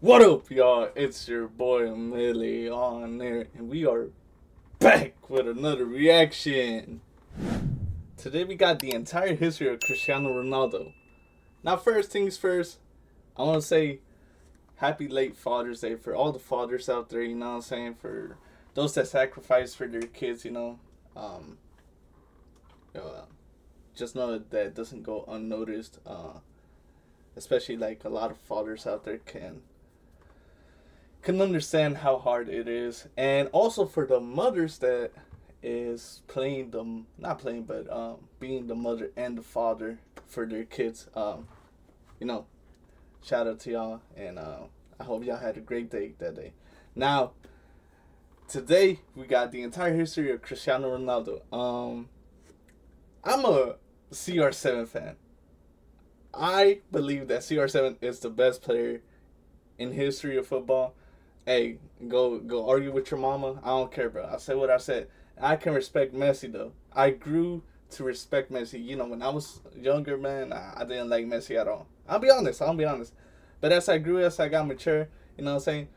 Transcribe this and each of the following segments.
What up, y'all? It's your boy Millie on there, and we are back with another reaction. Today we got the entire history of Cristiano Ronaldo. Now, first things first, I want to say happy late Father's Day for all the fathers out there, you know what I'm saying? For those that sacrifice for their kids, Um, uh, just know that that doesn't go unnoticed. Especially like a lot of fathers out there can understand how hard it is, and also for the mothers that is playing them, not playing, but being the mother and the father for their kids. You know, shout out to y'all, and I hope y'all had a great day that day. Now, today we got the entire history of Cristiano Ronaldo. I'm a CR7 fan. I believe that CR7 is the best player in history of football. Hey, go argue with your mama. I don't care, bro. I said what I said. I can respect Messi though. I grew to respect Messi. You know, when I was younger, man, I didn't like Messi at all. I'll be honest. But as I grew, as I got mature, you know what I'm saying,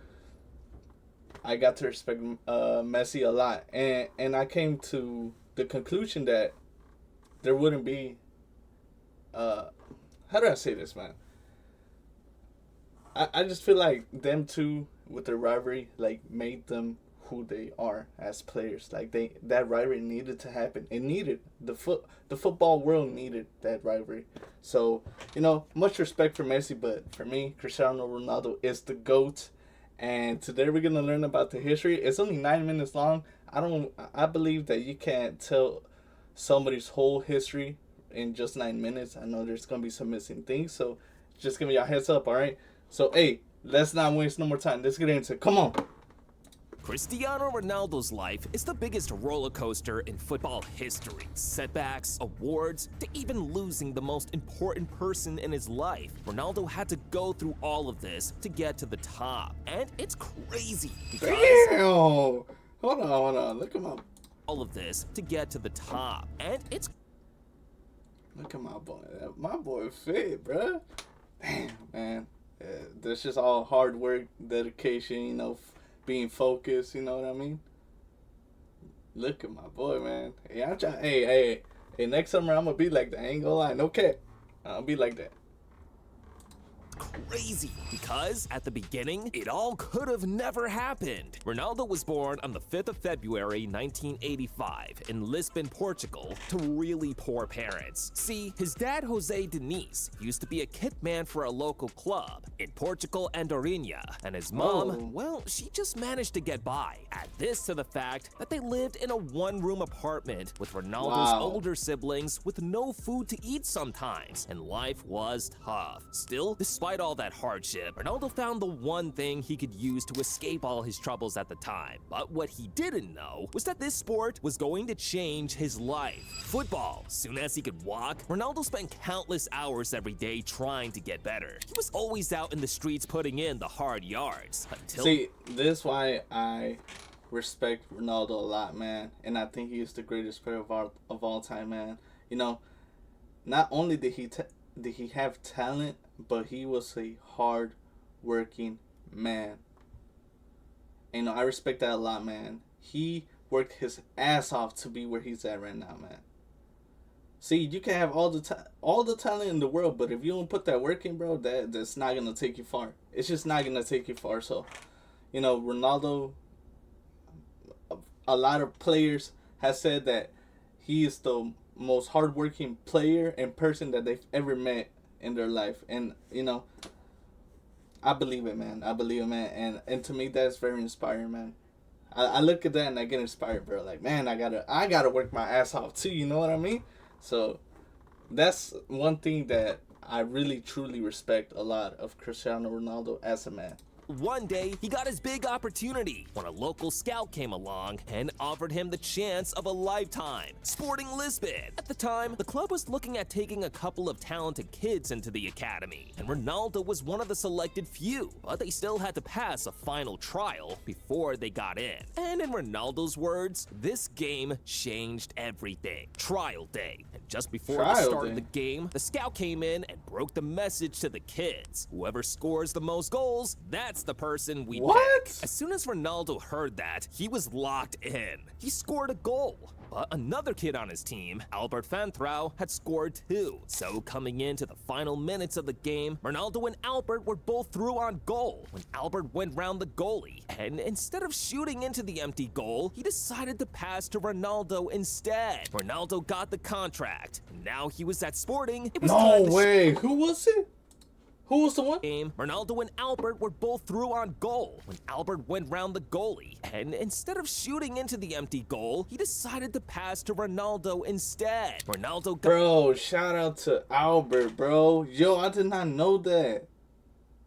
I got to respect Messi a lot, and I came to the conclusion that there wouldn't be. How do I say this, man? I just feel like them two with their rivalry like made them who they are as players. Like that rivalry needed to happen. It needed the football world needed that rivalry. So, much respect for Messi, but for me, Cristiano Ronaldo is the GOAT. And today we're gonna learn about the history. It's only 9 minutes long. I believe that you can't tell somebody's whole history in just 9 minutes. I know there's gonna be some missing things, so just give me your heads up, all right? So, hey, let's not waste no more time. Let's get into it. Come on. Cristiano Ronaldo's life is the biggest roller coaster in football history. Setbacks, awards, to even losing the most important person in his life. Ronaldo had to go through all of this to get to the top. And it's crazy because Damn. Hold on. Look at my all of this to get to the top. And it's look at my boy. My boy fit, bruh. Damn, man. That's just all hard work, dedication, being focused, you know what I mean? Look at my boy, man. Hey, I'm trying. Hey, next summer I'm gonna be like that. I ain't gonna lie, no cap. I'll be like that. crazy because at the beginning, it all could have never happened. Ronaldo was born on the 5th of February 1985 in Lisbon, Portugal, to really poor parents. See, his dad, Jose Diniz, used to be a kit man for a local club in Portugal and Orinha, and his mom, well, she just managed to get by. Add this to the fact that they lived in a one-room apartment with Ronaldo's older siblings with no food to eat sometimes, and life was tough. Still, despite all that hardship, Ronaldo found the one thing he could use to escape all his troubles at the time. But what he didn't know was that this sport was going to change his life. Football. Soon as he could walk, Ronaldo spent countless hours every day trying to get better. He was always out in the streets putting in the hard yards. See, this is why I respect Ronaldo a lot, man. And I think he is the greatest player of all time, man. Not only did he have talent, but he was a hard working man. I respect that a lot, man. He worked his ass off to be where he's at right now, man. See, you can have all the talent in the world, but if you don't put that work in, bro, that's not gonna take you far. It's just not gonna take you far. So, Ronaldo, a lot of players have said that he is the most hardworking player and person that they've ever met in their life. And I believe it, man. And to me, that's very inspiring, man. I look at that and I get inspired, bro. Like, man, I gotta work my ass off too. You know what I mean? So that's one thing that I really truly respect a lot of Cristiano Ronaldo as a man. One day, he got his big opportunity when a local scout came along and offered him the chance of a lifetime. Sporting Lisbon. At the time, the club was looking at taking a couple of talented kids into the academy, and Ronaldo was one of the selected few, but they still had to pass a final trial before they got in. And in Ronaldo's words, this game changed everything. Trial day. And just before the start of the game, the scout came in and broke the message to the kids. Whoever scores the most goals, that's That's the person we What? pick. As soon as Ronaldo heard that, he was locked in. He scored a goal. But another kid on his team, Albert Fantrau, had scored 2. So coming into the final minutes of the game, Ronaldo and Albert were both through on goal when Albert went round the goalie. And instead of shooting into the empty goal, he decided to pass to Ronaldo instead. Ronaldo got the contract. And now he was at Sporting. It was No time to way. Who was it? Who was the one? game, Ronaldo and Albert were both through on goal when Albert went round the goalie. And instead of shooting into the empty goal, he decided to pass to Ronaldo instead. Ronaldo got Bro, shout out to Albert, bro. Yo, I did not know that.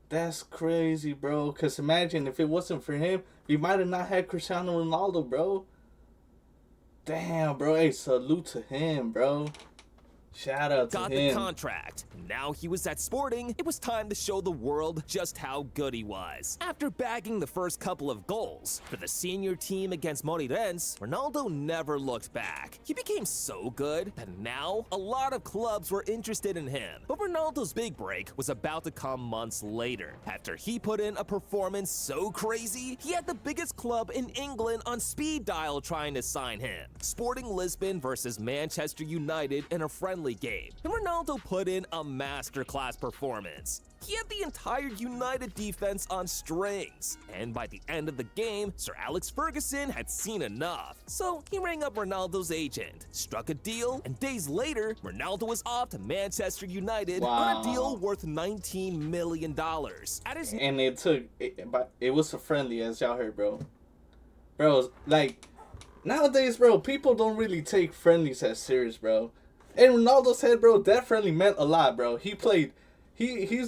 That's crazy, bro. Because imagine if it wasn't for him, we might have not had Cristiano Ronaldo, bro. Damn, bro. Hey, salute to him, bro. Shout out to got him. the contract. Now he was at Sporting, it was time to show the world just how good he was. After bagging the first couple of goals for the senior team against Moreirense, Ronaldo never looked back. He became so good that now a lot of clubs were interested in him. But Ronaldo's big break was about to come months later. After he put in a performance so crazy, he had the biggest club in England on speed dial trying to sign him. Sporting Lisbon versus Manchester United in a friendly game, and Ronaldo put in a masterclass performance. He had the entire United defense on strings, and by the end of the game, Sir Alex Ferguson had seen enough. So he rang up Ronaldo's agent, struck a deal, and days later, Ronaldo was off to Manchester United on a deal worth $19 million. At his And it was a friendly, as y'all heard, bro. Bro, like, nowadays, bro, people don't really take friendlies as serious, bro. And Ronaldo said, bro, that friendly meant a lot, bro. He's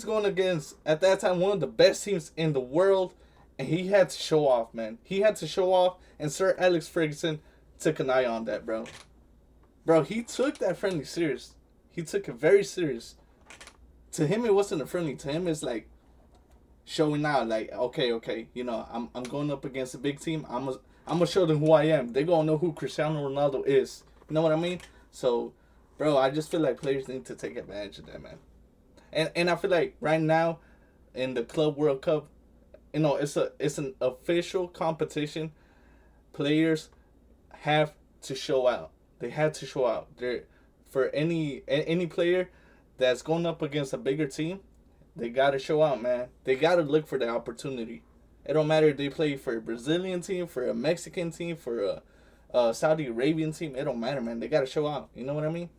going against, at that time, one of the best teams in the world. And he had to show off, man. He had to show off. And Sir Alex Ferguson took an eye on that, bro. Bro, he took that friendly serious. He took it very serious. To him, it wasn't a friendly. To him, it's like showing out. Like, okay. You know, I'm going up against a big team. I'm gonna show them who I am. They're going to know who Cristiano Ronaldo is. You know what I mean? So, bro, I just feel like players need to take advantage of that, man. And I feel like right now in the Club World Cup, you know, it's an official competition. Players have to show out. They have to show out. For any player that's going up against a bigger team, they gotta show out, man. They gotta look for the opportunity. It don't matter if they play for a Brazilian team, for a Mexican team, for a Saudi Arabian team. It don't matter, man. They gotta show out. You know what I mean?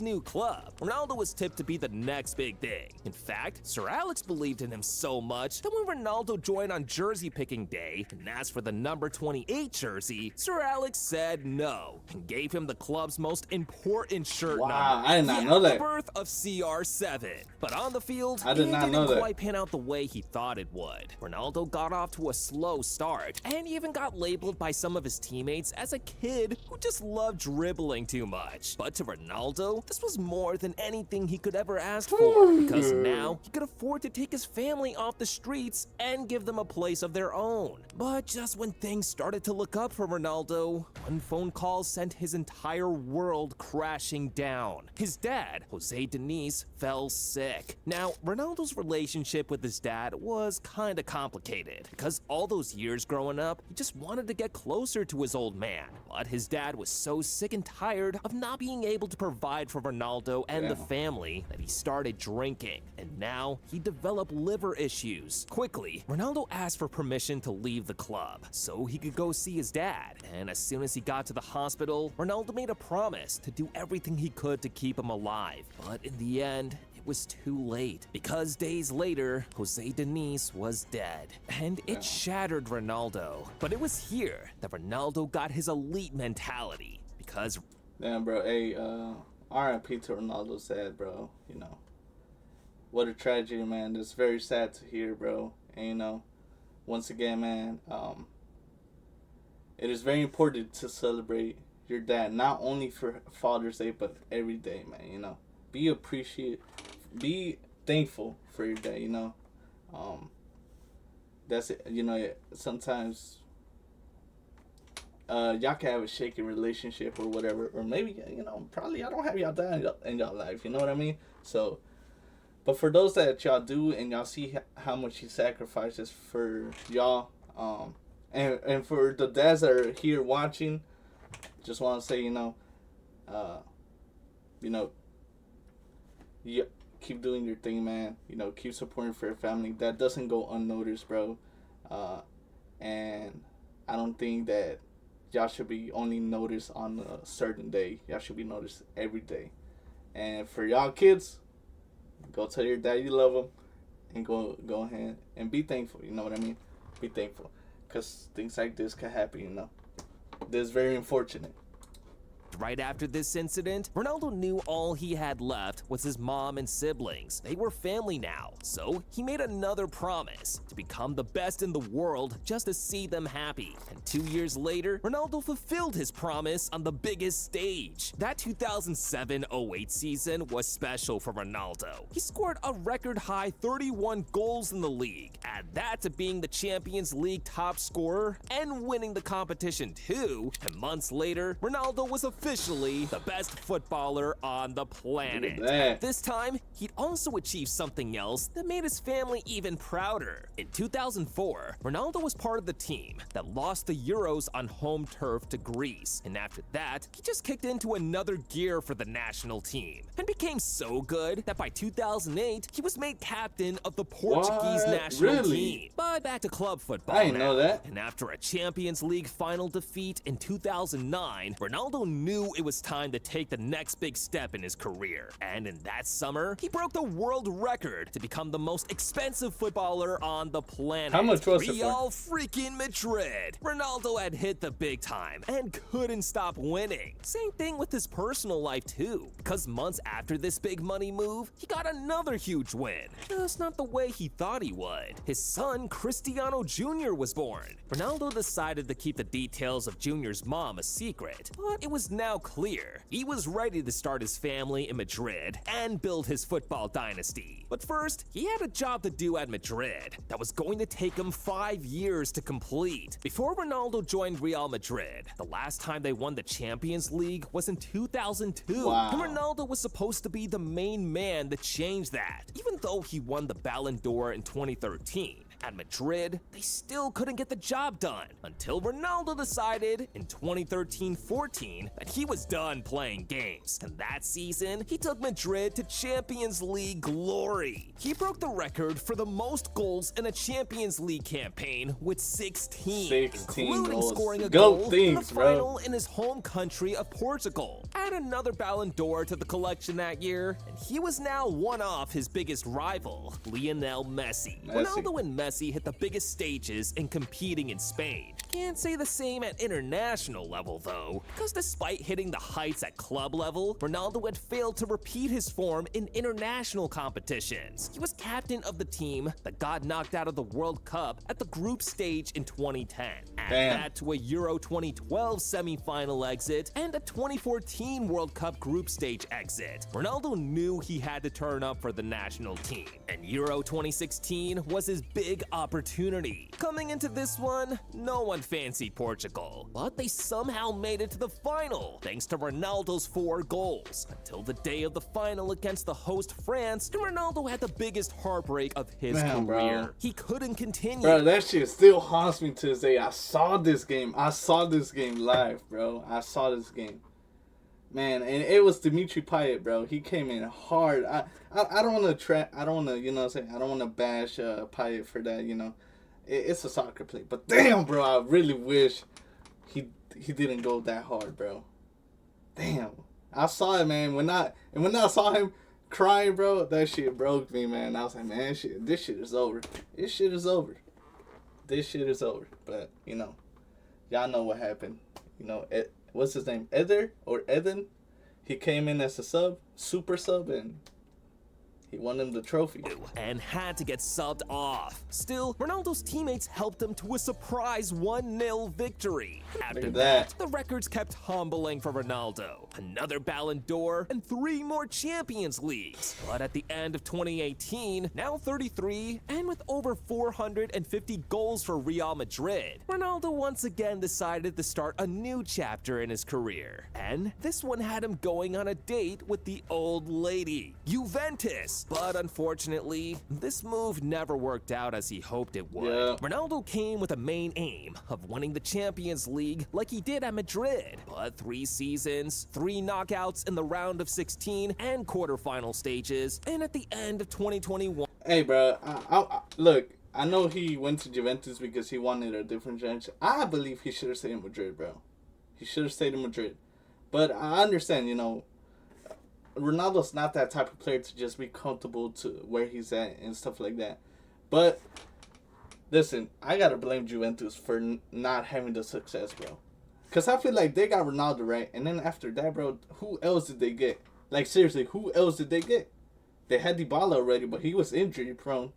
new club, Ronaldo was tipped to be the next big thing. In fact, Sir Alex believed in him so much that when Ronaldo joined on jersey picking day and asked for the number 28 jersey, Sir Alex said no and gave him the club's most important shirt number. Wow, I did not know that. The birth of CR7. But on the field, I did not know didn't that. quite pan out the way he thought it would. Ronaldo got off to a slow start and even got labeled by some of his teammates as a kid who just loved dribbling too much. But to Ronaldo, this was more than anything he could ever ask for, because now he could afford to take his family off the streets and give them a place of their own. But just when things started to look up for Ronaldo, one phone call sent his entire world crashing down. His dad, Jose Denise, fell sick. Now, Ronaldo's relationship with his dad was kinda complicated, because all those years growing up, he just wanted to get closer to his old man. But his dad was so sick and tired of not being able to provide for Ronaldo and the family that he started drinking, and now he developed liver issues. Quickly, Ronaldo asked for permission to leave the club so he could go see his dad, and as soon as he got to the hospital, Ronaldo made a promise to do everything he could to keep him alive. But in the end, it was too late, because days later, Jose Denise was dead, and it shattered Ronaldo. But it was here that Ronaldo got his elite mentality, because Damn, bro. Hey, R.I.P. to Ronaldo's dad, bro. You know, what a tragedy, man. It's very sad to hear, bro. And, you know, once again, man, it is very important to celebrate your dad, not only for Father's Day, but every day, man. You know, be thankful for your dad, you know. That's it. You know, sometimes y'all can have a shaky relationship or whatever, or maybe, you know, probably y'all don't have y'all dad in y'all life, you know what I mean? So But for those that y'all do and y'all see how much he sacrifices for y'all, and for the dads that are here watching, just want to say, uh, you know, you keep doing your thing, man. Keep supporting for your family. That doesn't go unnoticed, bro. And I don't think that y'all should be only noticed on a certain day. Y'all should be noticed every day. And for y'all kids, go tell your dad you love him, and go ahead and be thankful. You know what I mean? Be thankful, because things like this can happen. This is very unfortunate. Right after this incident, Ronaldo knew all he had left was his mom and siblings. They were family now, so he made another promise to become the best in the world just to see them happy. And 2 years later, Ronaldo fulfilled his promise on the biggest stage. That 2007-08 season was special for Ronaldo. He scored a record-high 31 goals in the league. Add that to being the Champions League top scorer and winning the competition too, and months later, Ronaldo was officially the best footballer on the planet. This time, he'd also achieved something else that made his family even prouder. In 2004, Ronaldo was part of the team that lost the Euros on home turf to Greece, and after that, he just kicked into another gear for the national team and became so good that by 2008, he was made captain of the Portuguese national team. But back to club football I didn't know that. And after a Champions League final defeat in 2009, Ronaldo knew it was time to take the next big step in his career. And in that summer, he broke the world record to become the most expensive footballer on the planet. How much was it for? Real freaking Madrid. Ronaldo had hit the big time and couldn't stop winning. Same thing with his personal life too, because months after this big money move, he got another huge win. Just not the way he thought he would. His son, Cristiano Jr. was born. Ronaldo decided to keep the details of Jr.'s mom a secret, but it was now clear he was ready to start his family in Madrid and build his football dynasty. But first, he had a job to do at Madrid that was going to take him 5 years to complete. Before Ronaldo joined Real Madrid, the last time they won the Champions League was in 2002. Wow. And Ronaldo was supposed to be the main man that changed that, even though he won the Ballon d'Or in 2013. At Madrid, they still couldn't get the job done until Ronaldo decided in 2013-14 that he was done playing games. And that season, he took Madrid to Champions League glory. He broke the record for the most goals in a Champions League campaign with 16 including goals. Scoring a Go goal things, in the final bro. in his home country of Portugal. Add another Ballon d'Or to the collection that year, and he was now one off his biggest rival, Lionel Messi. Ronaldo and Messi hit the biggest stages in competing in Spain. Can't say the same at international level though, because despite hitting the heights at club level, Ronaldo had failed to repeat his form in international competitions. He was captain of the team that got knocked out of the World Cup at the group stage in 2010. Add that to a Euro 2012 semi-final exit and a 2014 World Cup group stage exit. Ronaldo knew he had to turn up for the national team, and Euro 2016 was his big opportunity. Coming into this one, no one fancied Portugal, but they somehow made it to the final thanks to Ronaldo's 4 goals, until the day of the final against the host France, and Ronaldo had the biggest heartbreak of his career. Bro. He couldn't continue. Bro, that shit still haunts me to this day. I saw this game live, bro. I saw this game. Man, and it was Dimitri Payet, bro. He came in hard. I don't want to I don't want to, you know what I'm saying? I don't want to bash Payet for that, you know. It's a soccer play. But damn, bro, I really wish he didn't go that hard, bro. Damn. I saw it, man. When I saw him crying, bro, that shit broke me, man. I was like, man, this shit is over. This shit is over. But, you know, y'all know what happened. You know, what's his name? Eden? He came in as a super sub, and he won him the trophy. And had to get subbed off. Still, Ronaldo's teammates helped him to a surprise 1-0 victory. After that, the records kept humbling for Ronaldo. Another Ballon d'Or and 3 more Champions Leagues. But at the end of 2018, now 33, and with over 450 goals for Real Madrid, Ronaldo once again decided to start a new chapter in his career. And this one had him going on a date with the old lady, Juventus. Juventus. But unfortunately, this move never worked out as he hoped it would. Yeah. Ronaldo came with a main aim of winning the Champions League like he did at Madrid. But 3 seasons, 3 knockouts in the round of 16 and quarterfinal stages, and at the end of 2021. Hey, bro, look, I know he went to Juventus because he wanted a different generation. I believe he should have stayed in Madrid, bro. He should have stayed in Madrid. But I understand, you know, Ronaldo's not that type of player to just be comfortable to where he's at and stuff like that. But listen, I gotta blame Juventus for not having the success, bro. Cause I feel like they got Ronaldo, right, and then after that, bro, who else did they get? Like seriously, who else did they get? They had Dybala already, but he was injury prone.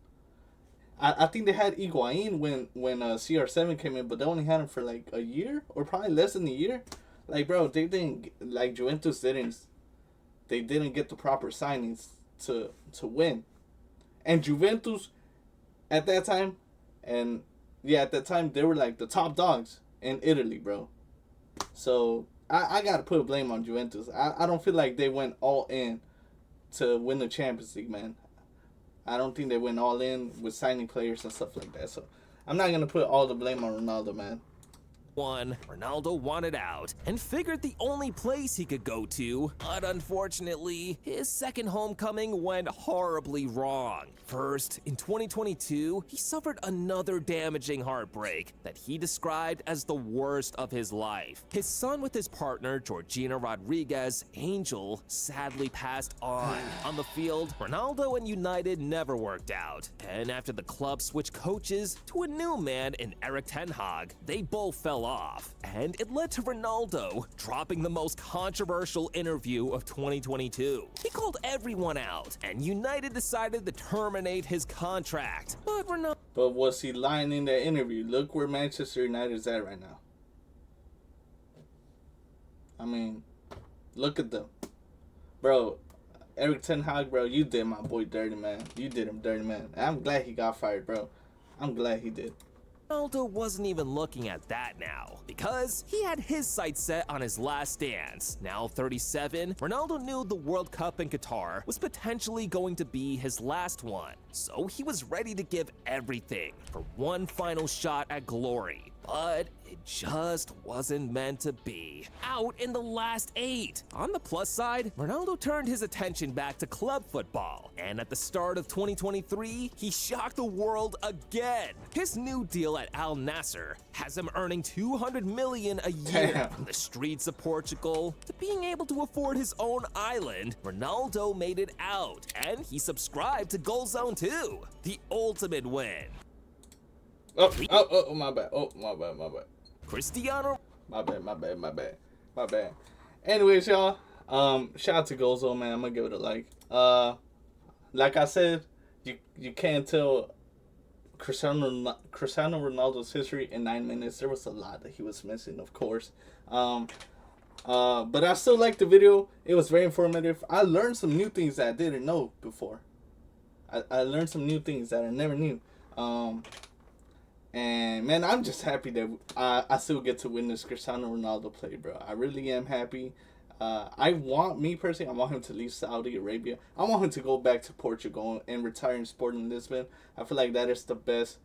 I think they had Higuain when CR7 came in, but they only had him for like a year or probably less than a year. Like, bro, they didn't, like, Juventus didn't, they didn't get the proper signings to win. And Juventus, at that time, and yeah, at that time, they were like the top dogs in Italy, bro. So, I got to put a blame on Juventus. I don't feel like they went all in to win the Champions League, man. I don't think they went all in with signing players and stuff like that. So, I'm not going to put all the blame on Ronaldo, man. Ronaldo wanted out and figured the only place he could go to, but unfortunately, his second homecoming went horribly wrong. First, in 2022, he suffered another damaging heartbreak that he described as the worst of his life. His son with his partner, Georgina Rodriguez, Angel, sadly passed on. On the field, Ronaldo and United never worked out, and after the club switched coaches to a new man in Erik ten Hag, they both fell off, and it led to Ronaldo dropping the most controversial interview of 2022. He called everyone out, and United decided to terminate his contract. But Ronaldo... But was he lying in that interview? Look where Manchester United is at right now. I mean, look at them. Bro, Erik ten Hag, bro, you did my boy dirty, man. You did him dirty, man. And I'm glad he got fired, bro. I'm glad he did. Ronaldo wasn't even looking at that now, because he had his sights set on his last dance. Now 37, Ronaldo knew the World Cup in Qatar was potentially going to be his last one, so he was ready to give everything for one final shot at glory. But it just wasn't meant to be. Out in the last 8. On the plus side, Ronaldo turned his attention back to club football, and at the start of 2023, he shocked the world again. His new deal at Al Nassr has him earning $200 million a year. Damn. From the streets of Portugal to being able to afford his own island, Ronaldo made it out, and he subscribed to Goal Zone 2, the ultimate win. Oh, my bad. Oh, my bad. Cristiano. My bad. Anyways, y'all, shout out to Gozo, man. I'm gonna give it a like. Like I said, you can't tell Cristiano Ronaldo's history in 9 minutes. There was a lot that he was missing, of course. But I still liked the video. It was very informative. I learned some new things that I didn't know before. I learned some new things that I never knew. And, man, I'm just happy that I still get to witness Cristiano Ronaldo play, bro. I really am happy. Me personally, I want him to leave Saudi Arabia. I want him to go back to Portugal and retire in Sporting Lisbon. I feel like that is the best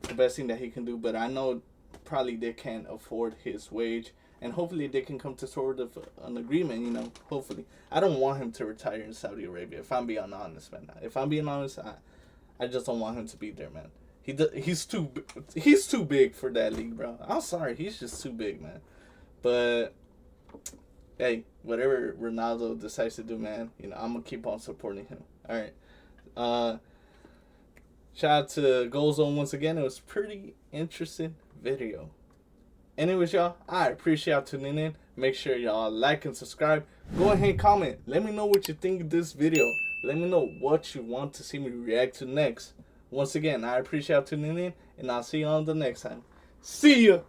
thing that he can do. But I know probably they can't afford his wage. And hopefully they can come to sort of an agreement, you know, hopefully. I don't want him to retire in Saudi Arabia, if I'm being honest, man. If I'm being honest, I just don't want him to be there, man. He's too big for that league, bro. I'm sorry, he's just too big, man. But hey, whatever Ronaldo decides to do, man, you know, I'm gonna keep on supporting him. All right. Shout out to Goal Zone once again. It was a pretty interesting video. Anyways, y'all, I appreciate y'all tuning in. Make sure y'all like and subscribe. Go ahead and comment. Let me know what you think of this video. Let me know what you want to see me react to next. Once again, I appreciate y'all tuning in, and I'll see you on the next time. See ya!